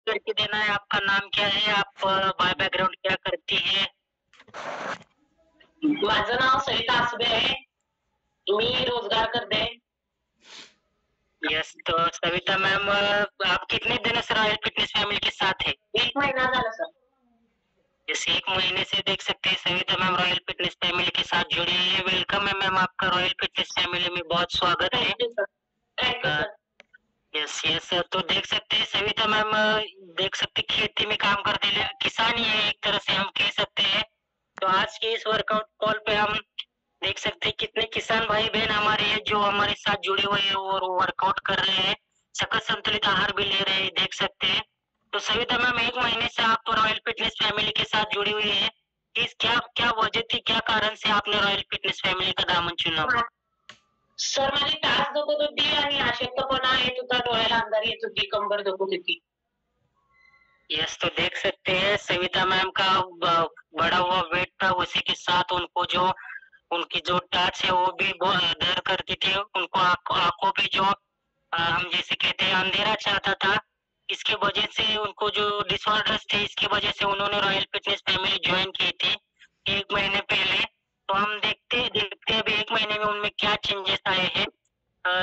करके देना है। आपका नाम क्या है? आप बैकग्राउंड क्या करती है? माझं नाव सविता आसबे आहे. मी रोजगार करते. यस, तो सविता मैम आप कितने दिनों से रॉयल फिटनेस फैमिली के साथ है? 1 महिना झाला सर. यस, 1 महीने से देख सकते हैं Savita ma'am royal fitness family के साथ जुड़ी है। वेलकम है मैम, आपका रॉयल फिटनेस फैमिली में बहुत स्वागत है। Thank you sir. Thank you sir. Yes yes, तो देख सकते हैं सविता मैम, देख सकते खेती में काम करते हैं, किसान ही है एक तरह से हम कह सकते हैं। तो आज के इस वर्कआउट कॉल पे हम देख सकते हैं कितने किसान भाई बहन हमारे हैं जो हमारे साथ जुड़े हुए हैं और वर्कआउट कर रहे हैं, सकल संतुलित आहार भी ले रहे हैं, देख सकते हैं। तो सविता मैम 1 महीने से आप रॉयल फिटनेस फैमिली के साथ जुड़ी हुई है। इस क्या क्या वजह थी, क्या कारण से आपने रॉयल फिटनेस फैमिली का दामन चुना? सर माझी टाच दुखत होती आणि अशक्तपणा येत होता, डोळ्याला अंधार येत होती, कंबर दुखत होती. यस, तो देख सकते हैं सविता मैम का बढ़ा हुआ वेट था, उसी के साथ उनको जो उनकी जो टच है वो भी दर्द करती थी। उनको आंखों पे जो हम जैसे कहते हैं अंधेरा चाहता था। इसके वजह से उनको जो डिसऑर्डर्स थे, इसकी वजह से उन्होंने रॉयल फिटनेस फैमिली ज्वाइन की थी 1 महीने पहले। तो हम देखते देखते अभी 1 महीने में उनमें क्या चेंजेस आए हैं।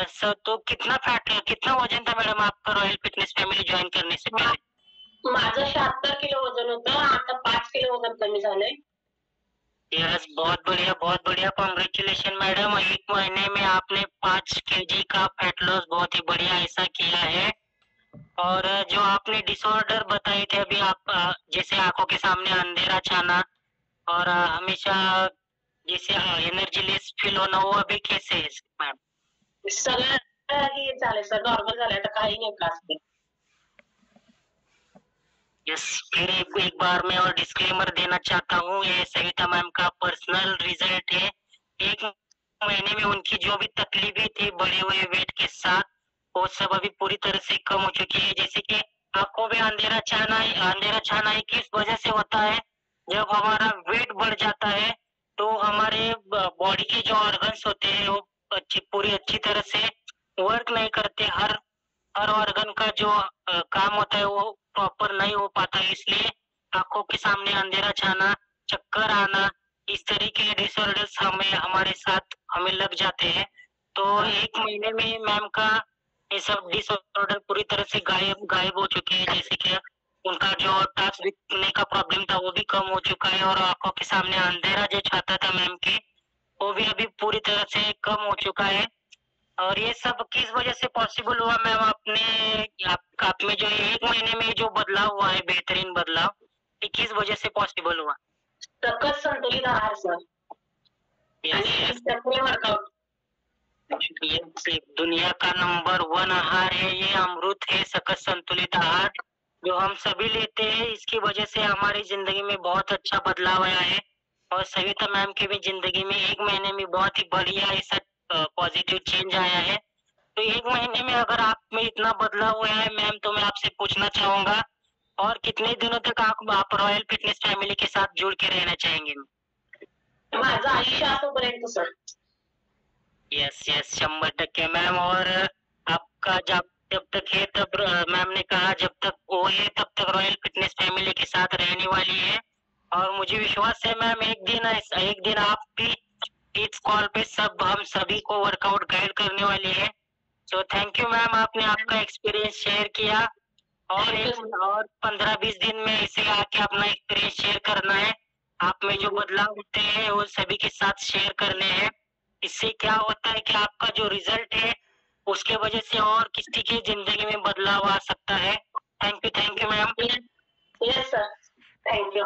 सर, तो कितना वजन था मैडम आपका रॉयल फिटनेस फैमिली ज्वाइन करने से पहले? माझं 76 किलो वजन होतं. आता 5 किलो वजन कमी झालंय. यस, बहुत बढ़िया, कॉन्ग्रेचुलेशन मैडम। 1 महीने में आपने 5 केजी का फैट लॉस बहुत ही बढ़िया ऐसा किया है। और जो आपने डिसऑर्डर बताए थे अभी आप, जैसे आंखों के सामने अंधेरा छाना और हमेशा जैसे एनर्जी लेस फील होना, वो अभी कैसे है मैम? सगळं हे झालंय सर, नॉर्मल झालंय. आता काही नाही त्रास नाही. यस, फिर एक बार मैं और डिस्क्लेमर देना चाहता हूँ, ये सविता मैम का पर्सनल रिजल्ट है। 1 महीने में उनकी जो भी तकलीफें थी बढ़े हुए वेट के साथ, वो सब अभी पूरी तरह से कम हो चुकी है। जैसे कि आंखों में अंधेरा छाना ही किस वजह से होता है? जब हमारा वेट बढ़ जाता है तो हमारे बॉडी के जो ऑर्गन्स होते हैं वो पूरी अच्छी तरह से वर्क नहीं करते। हर ऑर्गन का जो काम होता है वो प्रॉपर नहीं हो पाता है, इसलिए आंखों के सामने अंधेरा छाना, चक्कर आना, इस तरह के डिसऑर्डर्स हमारे साथ हमें लग जाते हैं। तो 1 महीने में मैम का ये सब डिसऑर्डर पूरी तरह से गायब गायब हो चुके हैं। जैसे कि उनका जो टाच दिखने का प्रॉब्लम था वो भी कम हो चुका है और आंखों के सामने अंधेरा जो छाता था मैम के, वो भी अभी पूरी तरह से कम हो चुका है। और ये सब किस वजह से पॉसिबल हुआ मैम? आप में जो 1 महीने में जो बदलाव हुआ है, बेहतरीन बदलाव, ये किस वजह से पॉसिबल हुआ? सकस संतुलित आहार सर. यस आणि यस, सक्रिय वर्कआउट. ये दुनिया का नंबर 1 आहार है, ये अमृत है सकस संतुलित आहार, जो हम सभी लेते हैं। इसकी वजह से हमारी जिंदगी में बहुत अच्छा बदलाव आया है और सविता मैम की भी जिंदगी में 1 महीने में बहुत ही बढ़िया ऐसा पॉजिटिव चेंज आया है। तो 1 महीने में अगर आप में इतना बदलाव हुआ है मैम, तो मैं आपसे पूछना चाहूंगा, और कितने दिनों तक आप रॉयल फिटनेस फैमिली के साथ जुड़ के रहना चाहेंगे? माझं आयुष्य असूपर्यंत सर. Yes yes, 100% ma'am. और आपका जब जब तक है तब मैम ने कहा जब तक वो है तब तक रॉयल फिटनेस फैमिली के साथ रहने वाली है। और मुझे विश्वास है मैम एक दिन आप भी इस कॉल पे हम सभी को वर्कआउट गाइड करने वाली है। सो थैंक यू मैम, आपने आपका एक्सपीरियंस शेयर किया। और 15-20 दिन में इसे आके अपना एक्सपीरियंस शेयर करना है। आप में जो बदलाव होते हैं वो सभी के साथ शेयर करने हैं। इससे क्या होता है कि आपका जो रिजल्ट है उसके वजह से और किसी की जिंदगी में बदलाव आ सकता है। Thank you ma'am. Yes sir. Thank you.